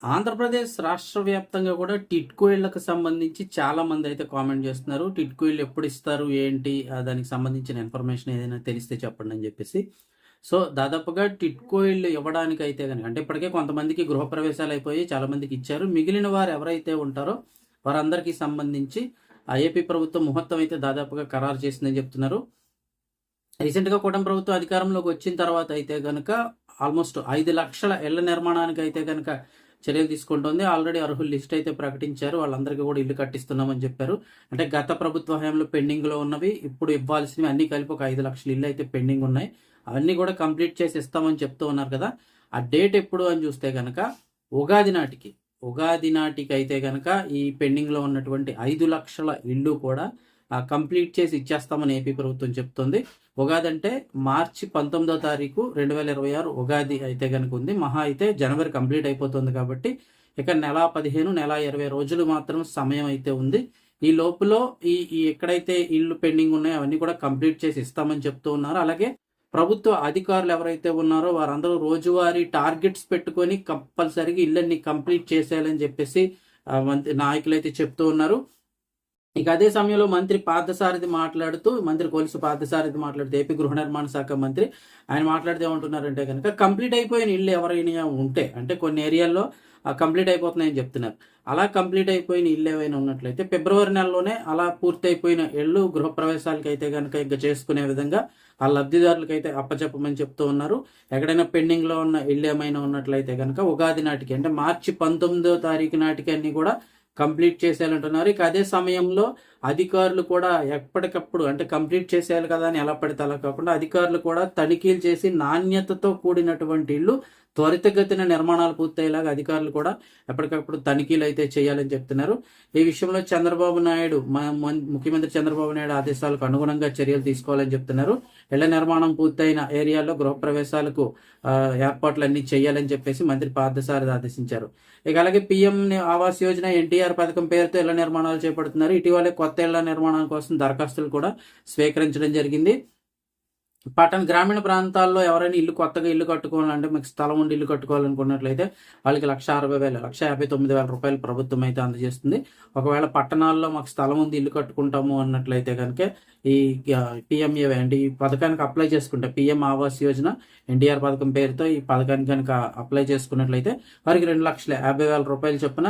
ఆంధ్రప్రదేశ్ రాష్ట్ర వ్యాప్తంగా కూడా టిడ్కో ఇళ్లకు సంబంధించి చాలా మంది అయితే కామెంట్ చేస్తున్నారు. టిడ్కో ఇళ్ళు ఎప్పుడు ఇస్తారు ఏంటి దానికి సంబంధించిన ఇన్ఫర్మేషన్ ఏదైనా తెలిస్తే చెప్పండి అని చెప్పేసి. సో దాదాపుగా టిడ్కో ఇళ్ళు ఇవ్వడానికి అయితే కనుక అంటే ఇప్పటికే కొంతమందికి గృహప్రవేశాలు అయిపోయి చాలా మందికి ఇచ్చారు. మిగిలిన వారు ఎవరైతే ఉంటారో వారందరికీ సంబంధించి ఏపీ ప్రభుత్వం ముహూర్తం అయితే దాదాపుగా ఖరారు చేసిందని చెప్తున్నారు. రీసెంట్గా కూటమి ప్రభుత్వం అధికారంలోకి వచ్చిన తర్వాత అయితే కనుక ఆల్మోస్ట్ 5 లక్షల ఇళ్ల నిర్మాణానికి అయితే కనుక చర్యలు తీసుకుంటోంది. ఆల్రెడీ అర్హుల లిస్ట్ అయితే ప్రకటించారు. వాళ్ళందరికీ కూడా ఇల్లు కట్టిస్తున్నామని చెప్పారు. అంటే గత ప్రభుత్వ హయాంలో పెండింగ్లో ఉన్నవి ఇప్పుడు ఇవ్వాల్సినవి అన్ని కలిపి ఒక 5 లక్షల ఇల్లు అయితే పెండింగ్ ఉన్నాయి. అవన్నీ కూడా కంప్లీట్ చేసి ఇస్తామని చెప్తూ ఉన్నారు కదా. ఆ డేట్ ఎప్పుడు అని చూస్తే కనుక ఉగాది నాటికి అయితే కనుక ఈ పెండింగ్లో ఉన్నటువంటి 5 లక్షల ఇల్లు కూడా కంప్లీట్ చేసి ఇచ్చేస్తామని ఏపీ ప్రభుత్వం చెప్తుంది. ఉగాది అంటే మార్చి 19వ తారీఖు 2026 ఉగాది అయితే కనుక ఉంది. మహా అయితే జనవరి కంప్లీట్ అయిపోతుంది కాబట్టి ఇక నెల 15 నెల 20 రోజులు మాత్రం సమయం అయితే ఉంది. ఈ లోపులో ఈ ఎక్కడైతే ఇల్లు పెండింగ్ ఉన్నాయో అవన్నీ కూడా కంప్లీట్ చేసి ఇస్తామని చెప్తూ ఉన్నారు. అలాగే ప్రభుత్వ అధికారులు ఎవరైతే ఉన్నారో వారందరూ రోజువారీ టార్గెట్స్ పెట్టుకొని కంపల్సరీగా ఇళ్ళన్ని కంప్లీట్ చేసేయాలని చెప్పేసి నాయకులు అయితే చెప్తూ ఉన్నారు. ఇక అదే సమయంలో మంత్రి కొలుసు పార్థసారథి మాట్లాడుతూ ఏపీ గృహ నిర్మాణ శాఖ మంత్రి ఆయన మాట్లాడితే ఏమంటున్నారంటే కనుక కంప్లీట్ అయిపోయిన ఇళ్ళు ఎవరైనా ఉంటే అంటే కొన్ని ఏరియాల్లో కంప్లీట్ అయిపోతున్నాయని చెప్తున్నారు. అలా కంప్లీట్ అయిపోయిన ఇళ్ళు ఏవైనా ఉన్నట్లయితే ఫిబ్రవరి నెలలోనే అలా పూర్తి అయిపోయిన ఇళ్ళు గృహప్రవేశాలకి అయితే కనుక ఇంకా చేసుకునే విధంగా ఆ లబ్ధిదారులకి అయితే అప్పచెప్పమని చెప్తూ ఉన్నారు. ఎక్కడైనా పెండింగ్లో ఉన్న ఇళ్ళు ఏమైనా ఉన్నట్లయితే కనుక ఉగాది నాటికి అంటే మార్చి 19వ తారీఖు నాటికి అన్ని కూడా కంప్లీట్ చేసేయాలంటున్నారు. ఇక అదే సమయంలో అధికారులు కూడా ఎప్పటికప్పుడు అంటే కంప్లీట్ చేసేయాలి కదా అని ఎలా పడితే అలా కాకుండా అధికారులు కూడా తనిఖీలు చేసి నాణ్యతతో కూడినటువంటి ఇళ్ళు త్వరితగతిన నిర్మాణాలు పూర్తయ్యేలాగా అధికారులు కూడా ఎప్పటికప్పుడు తనిఖీలు అయితే చేయాలని చెప్తున్నారు. ఈ విషయంలో ముఖ్యమంత్రి చంద్రబాబు నాయుడు ఆదేశాలకు అనుగుణంగా చర్యలు తీసుకోవాలని చెప్తున్నారు. ఇళ్ల నిర్మాణం పూర్తయిన ఏరియాల్లో గృహప్రవేశాలకు ఏర్పాట్లు అన్ని చేయాలని చెప్పేసి మంత్రి పార్థసారథి ఆదేశించారు. ఇక అలాగే పీఎం ఆవాస్ యోజన ఎన్టీఆర్ పథకం పేరుతో ఇళ్ల నిర్మాణాలు చేపడుతున్నారు. ఇటీవలే కొత్త ఇళ్ల నిర్మాణం కోసం దరఖాస్తులు కూడా స్వీకరించడం జరిగింది. గ్రామీణ ప్రాంతాల్లో ఎవరైనా కొత్తగా ఇల్లు కట్టుకోవాలంటే మీకు స్థలం ఉండి ఇల్లు కట్టుకోవాలనుకున్నట్లయితే వాళ్ళకి 1,60,000 1,59,000 రూపాయలు ప్రభుత్వం అయితే అందజేస్తుంది. ఒకవేళ పట్టణాల్లో మాకు స్థలం ఉంది ఇల్లు కట్టుకుంటాము అన్నట్లయితే కనుక ఈ పిఎంఏ అంటే ఈ పథకానికి అప్లై చేసుకుంటే పిఎం ఆవాస్ యోజన ఎన్టీఆర్ పథకం పేరుతో ఈ పథకానికి కనుక అప్లై చేసుకున్నట్లయితే వారికి 2,50,000 రూపాయలు చొప్పున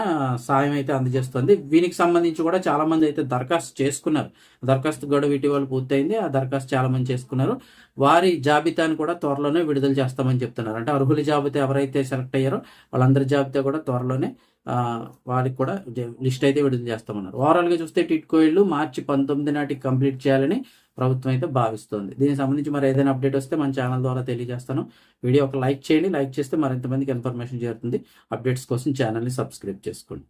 సాయం అయితే అందజేస్తుంది. దీనికి సంబంధించి కూడా చాలా మంది అయితే దరఖాస్తు చేసుకున్నారు. దరఖాస్తు గడువు ఇటీవల పూర్తయింది. ఆ దరఖాస్తు చాలా మంది చేసుకున్నారు. వారి జాబితాను కూడా త్వరలోనే విడుదల చేస్తామని చెప్తున్నారు. అంటే అర్హుల జాబితా ఎవరైతే సెలెక్ట్ అయ్యారో వాళ్ళందరి జాబితా కూడా త్వరలోనే వారికి కూడా లిస్ట్ అయితే విడుదల చేస్తామన్నారు. ఓవరాల్గా చూస్తే టిడ్కో ఇళ్ళు మార్చి 19 నాటికి కంప్లీట్ చేయాలని ప్రభుత్వం అయితే భావిస్తుంది. దీనికి సంబంధించి మరి ఏదైనా అప్డేట్ వస్తే మన ఛానల్ ద్వారా తెలియజేస్తాను. వీడియో ఒక లైక్ చేయండి. లైక్ చేస్తే మరింతమందికి ఇన్ఫర్మేషన్ చేరుతుంది. అప్డేట్స్ కోసం ఛానల్ని సబ్స్క్రైబ్ చేసుకోండి.